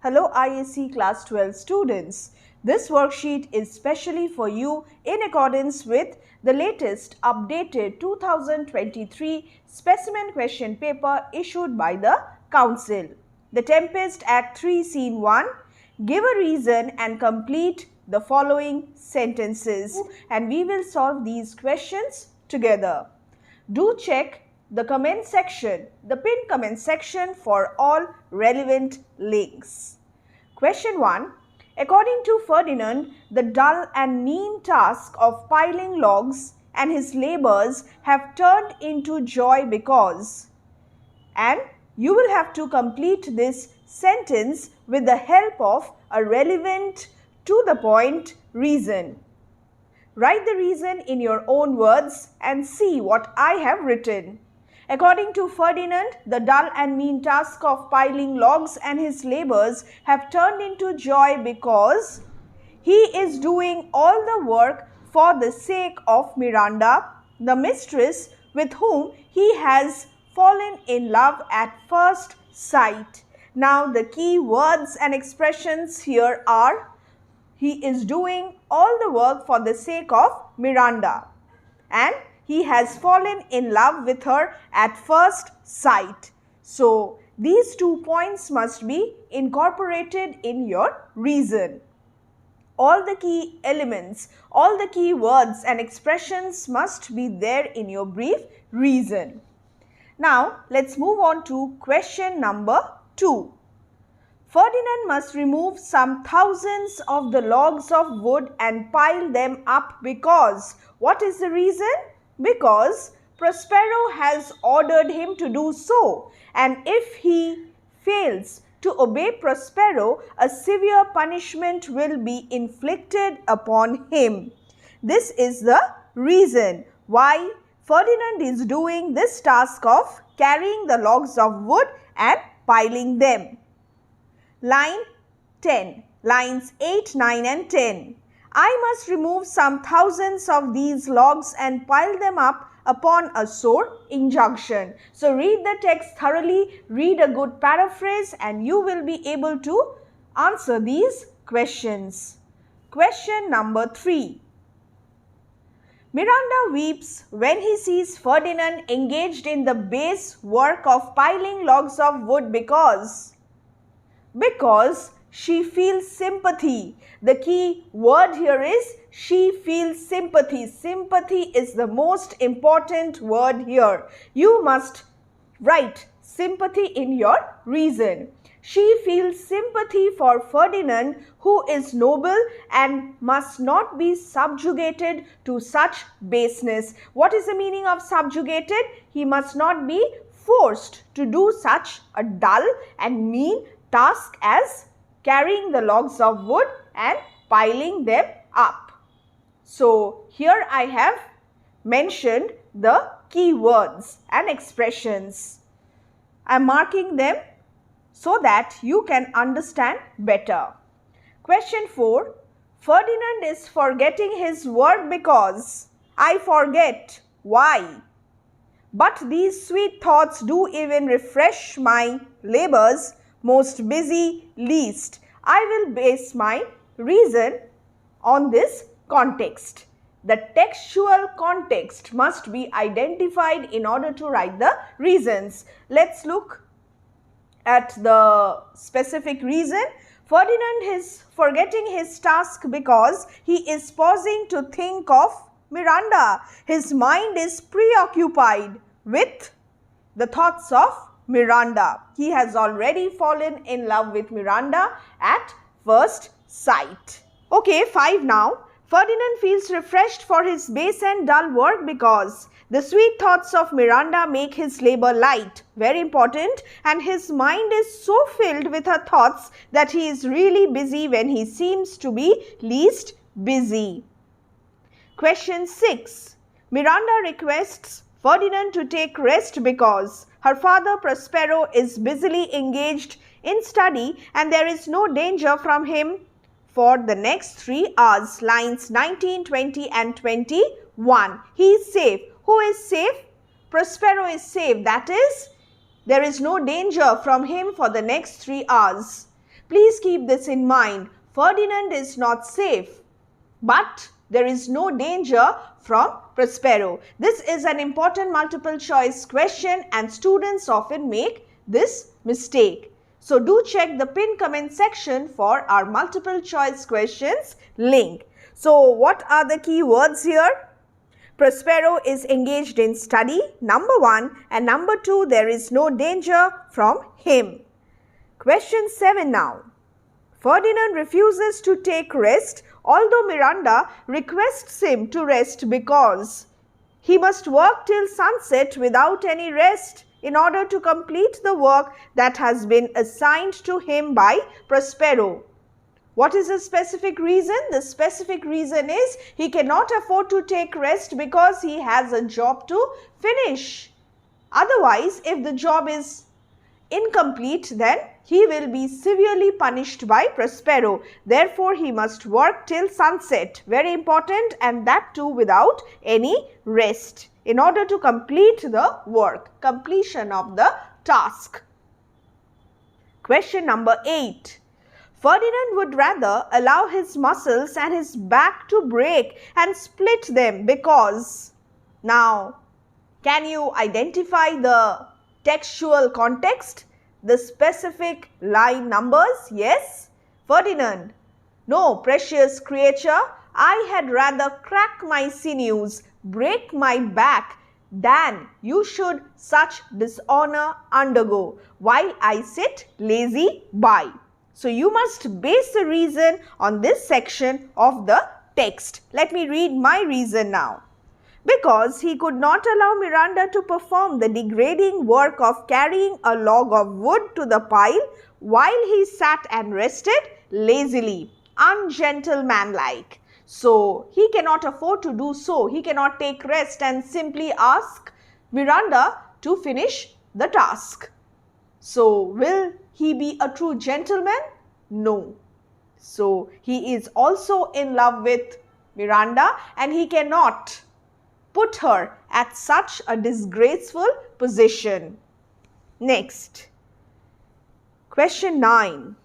Hello IAC Class 12 students. This worksheet is specially for you in accordance with the latest updated 2023 specimen question paper issued by the Council. The Tempest Act 3 Scene 1. Give a reason and complete the following sentences, and we will solve these questions together. Do check the comment section, the pinned comment section for all relevant links. Question 1. According to Ferdinand, the dull and mean task of piling logs and his labors have turned into joy because, and you will have to complete this sentence with the help of a relevant to the point reason. Write the reason in your own words and see what I have written. According to Ferdinand, the dull and mean task of piling logs and his labors have turned into joy because he is doing all the work for the sake of Miranda, the mistress with whom he has fallen in love at first sight. Now the key words and expressions here are: he is doing all the work for the sake of Miranda, and he has fallen in love with her at first sight. So these 2 points must be incorporated in your reason. All the key elements, all the key words and expressions must be there in your brief reason. Now let's move on to question number 2. Ferdinand must remove some thousands of the logs of wood and pile them up because, what is the reason? Because Prospero has ordered him to do so, and if he fails to obey Prospero, a severe punishment will be inflicted upon him. This is the reason why Ferdinand is doing this task of carrying the logs of wood and piling them. Line 10, lines 8, 9 and 10. I must remove some thousands of these logs and pile them up upon a sore injunction. So read the text thoroughly, read a good paraphrase, and you will be able to answer these questions. Question number 3. Miranda weeps when he sees Ferdinand engaged in the base work of piling logs of wood because she feels sympathy. The key word here is she feels sympathy. Sympathy is the most important word here. You must write sympathy in your reason. She feels sympathy for Ferdinand, who is noble and must not be subjugated to such baseness. What is the meaning of subjugated? He must not be forced to do such a dull and mean task as carrying the logs of wood and piling them up. So here I have mentioned the key words and expressions. I am marking them so that you can understand better. Question 4. Ferdinand is forgetting his work because I forget. Why? But these sweet thoughts do even refresh my labors. Most busy least. I will base my reason on this context. The textual context must be identified in order to write the reasons. Let's look at the specific reason. Ferdinand is forgetting his task because he is pausing to think of Miranda. His mind is preoccupied with the thoughts of Miranda. He has already fallen in love with Miranda at first sight. Okay, 5 now. Ferdinand feels refreshed for his base and dull work because the sweet thoughts of Miranda make his labor light. Very important. And his mind is so filled with her thoughts that he is really busy when he seems to be least busy. Question 6. Miranda requests Ferdinand to take rest because her father Prospero is busily engaged in study and there is no danger from him for the next 3 hours. Lines 19, 20 and 21. He is safe. Who is safe? Prospero is safe. That is, there is no danger from him for the next 3 hours. Please keep this in mind. Ferdinand is not safe, but there is no danger from Prospero. This is an important multiple choice question and students often make this mistake. So do check the pinned comment section for our multiple choice questions link. So what are the key words here? Prospero is engaged in study, number 1, and number 2, there is no danger from him. Question 7 now. Ferdinand refuses to take rest, although Miranda requests him to rest because he must work till sunset without any rest in order to complete the work that has been assigned to him by Prospero. What is the specific reason? The specific reason is he cannot afford to take rest because he has a job to finish. Otherwise, if the job is incomplete, then he will be severely punished by Prospero. Therefore, he must work till sunset. Very important, and that too without any rest in order to complete the work, completion of the task. Question number 8. Ferdinand would rather allow his muscles and his back to break and split them because. Now, can you identify the textual context? The specific line numbers? Yes. Ferdinand: no, precious creature, I had rather crack my sinews, break my back, than you should such dishonor undergo, while I sit lazy by. So you must base the reason on this section of the text. Let me read my reason now. Because he could not allow Miranda to perform the degrading work of carrying a log of wood to the pile while he sat and rested lazily, ungentlemanlike. So he cannot afford to do so. He cannot take rest and simply ask Miranda to finish the task. So will he be a true gentleman? No. So he is also in love with Miranda and he cannot put her at such a disgraceful position. Next, question 9.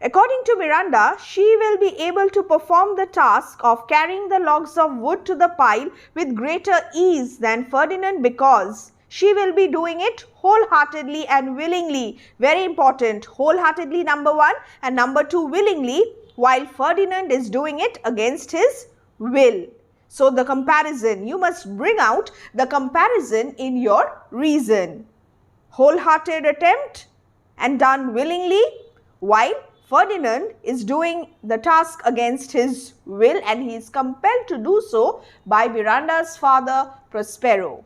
According to Miranda, she will be able to perform the task of carrying the logs of wood to the pile with greater ease than Ferdinand because she will be doing it wholeheartedly and willingly. Very important, wholeheartedly number 1 and number 2 willingly, while Ferdinand is doing it against his will. So the comparison, you must bring out the comparison in your reason. Wholehearted attempt and done willingly, while Ferdinand is doing the task against his will and he is compelled to do so by Miranda's father Prospero.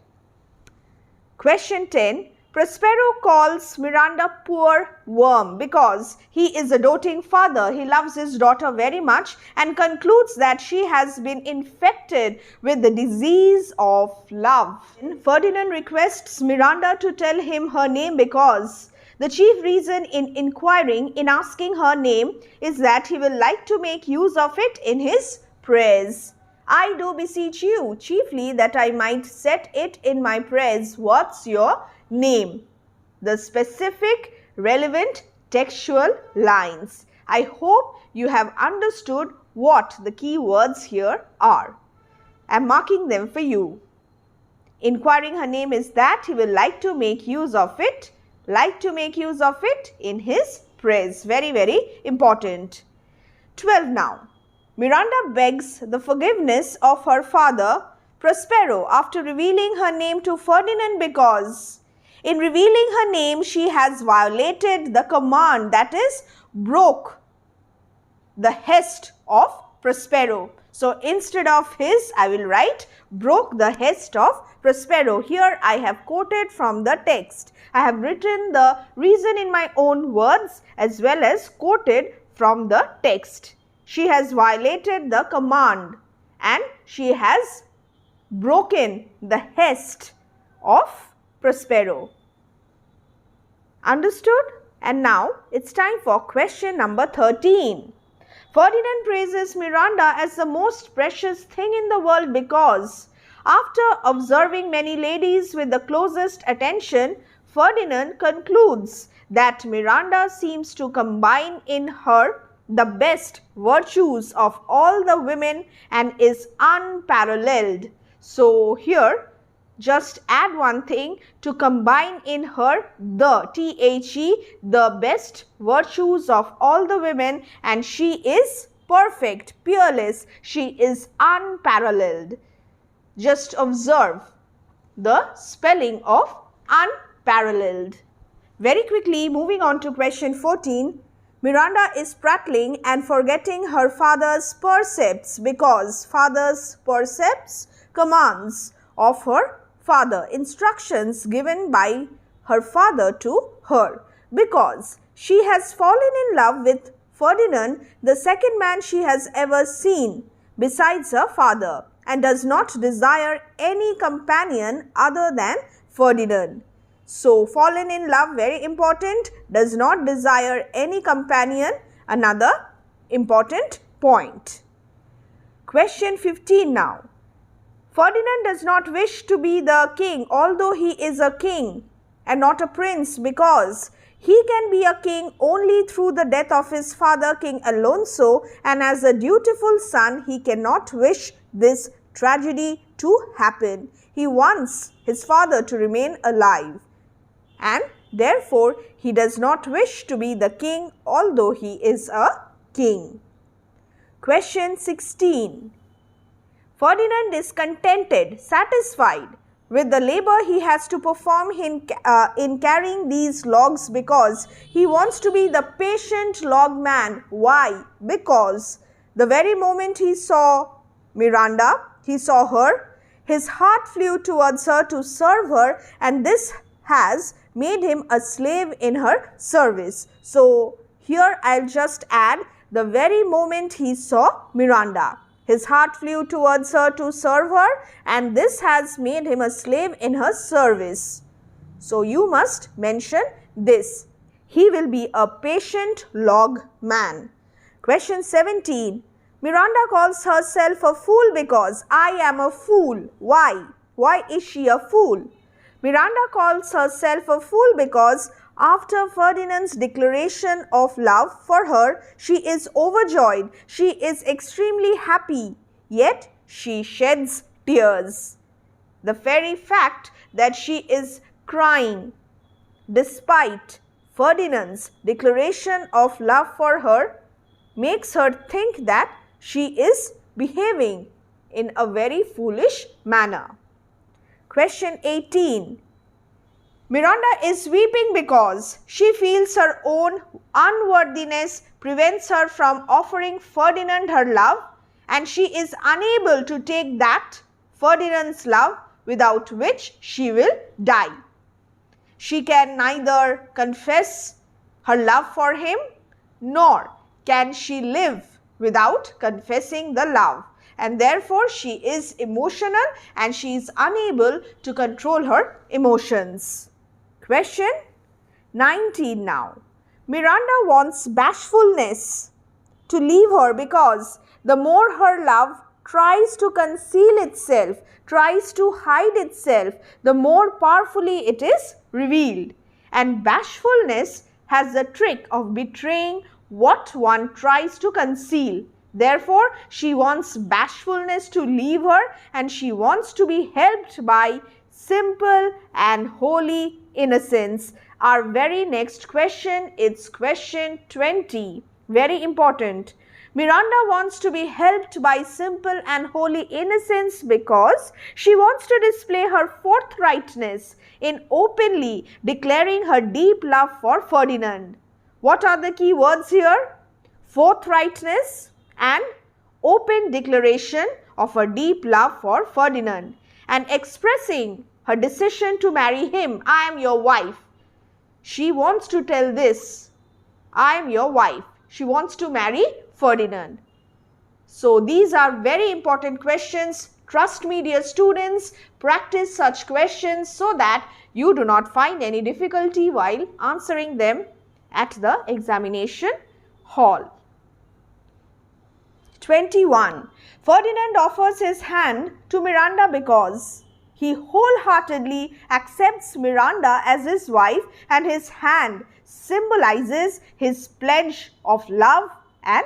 Question 10. Prospero calls Miranda poor worm because he is a doting father. He loves his daughter very much and concludes that she has been infected with the disease of love. Ferdinand requests Miranda to tell him her name because the chief reason in asking her name is that he will like to make use of it in his prayers. I do beseech you, chiefly that I might set it in my prayers. What's your name? The specific, relevant textual lines. I hope you have understood what the key words here are. I am marking them for you. Inquiring her name is that he will like to make use of it, in his prayers. Very, very important. 12 now. Miranda begs the forgiveness of her father Prospero after revealing her name to Ferdinand because in revealing her name she has violated the command, that is, broke the hest of Prospero. So instead of his, I will write broke the hest of Prospero. Here I have quoted from the text. I have written the reason in my own words as well as quoted from the text. She has violated the command and she has broken the hest of Prospero. Understood? And now it's time for question number 13. Ferdinand praises Miranda as the most precious thing in the world because after observing many ladies with the closest attention, Ferdinand concludes that Miranda seems to combine in her the best virtues of all the women and is unparalleled. So here just add one thing, to combine in her the the best virtues of all the women, and she is perfect, peerless, she is unparalleled. Just observe the spelling of unparalleled. Very quickly, moving on to question 14. Miranda is prattling and forgetting her father's precepts because father's precepts, commands of her father, instructions given by her father to her, because she has fallen in love with Ferdinand, the second man she has ever seen besides her father, and does not desire any companion other than Ferdinand. So, fallen in love, very important, does not desire any companion, another important point. Question 15 now. Ferdinand does not wish to be the king, although he is a king and not a prince, because he can be a king only through the death of his father, King Alonso, and as a dutiful son, he cannot wish this tragedy to happen. He wants his father to remain alive, and therefore he does not wish to be the king, although he is a king. Question 16. Ferdinand is contented, satisfied with the labor he has to perform in carrying these logs, because he wants to be the patient log man. Why? Because the very moment he saw Miranda, he saw her, his heart flew towards her to serve her, and this has made him a slave in her service. So, here I'll just add the very moment he saw Miranda. His heart flew towards her to serve her, and this has made him a slave in her service. So, you must mention this. He will be a patient log man. Question 17. Miranda calls herself a fool because I am a fool. Why? Why is she a fool? Miranda calls herself a fool because after Ferdinand's declaration of love for her, she is overjoyed. She is extremely happy, yet she sheds tears. The very fact that she is crying despite Ferdinand's declaration of love for her makes her think that she is behaving in a very foolish manner. Question 18. Miranda is weeping because she feels her own unworthiness prevents her from offering Ferdinand her love, and she is unable to take that Ferdinand's love, without which she will die. She can neither confess her love for him, nor can she live without confessing the love, and therefore she is emotional and she is unable to control her emotions. Question 19 now. Miranda wants bashfulness to leave her because the more her love tries to conceal itself, tries to hide itself, the more powerfully it is revealed. And bashfulness has the trick of betraying what one tries to conceal. Therefore, she wants bashfulness to leave her, and she wants to be helped by simple and holy innocence. Our very next question is question 20. Very important. Miranda wants to be helped by simple and holy innocence because she wants to display her forthrightness in openly declaring her deep love for Ferdinand. What are the key words here? Forthrightness and open declaration of her deep love for Ferdinand, and expressing her decision to marry him. I am your wife. She wants to tell this. I am your wife. She wants to marry Ferdinand. So these are very important questions. Trust me, dear students, practice such questions so that you do not find any difficulty while answering them at the examination hall. 21. Ferdinand offers his hand to Miranda because He wholeheartedly accepts Miranda as his wife, and his hand symbolizes his pledge of love and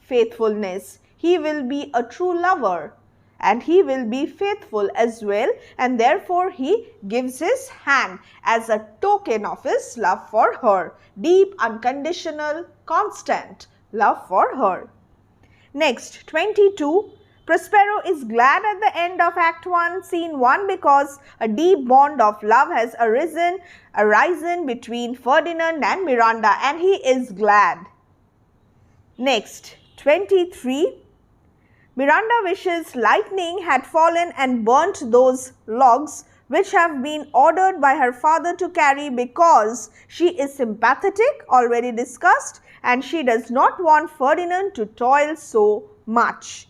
faithfulness. He will be a true lover and he will be faithful as well, and therefore he gives his hand as a token of his love for her. Deep, unconditional, constant love for her. Next, 22. Prospero is glad at the end of Act 1, Scene 1 because a deep bond of love has arisen between Ferdinand and Miranda, and he is glad. Next, 23. Miranda wishes lightning had fallen and burnt those logs which have been ordered by her father to carry because she is sympathetic, already discussed, and she does not want Ferdinand to toil so much.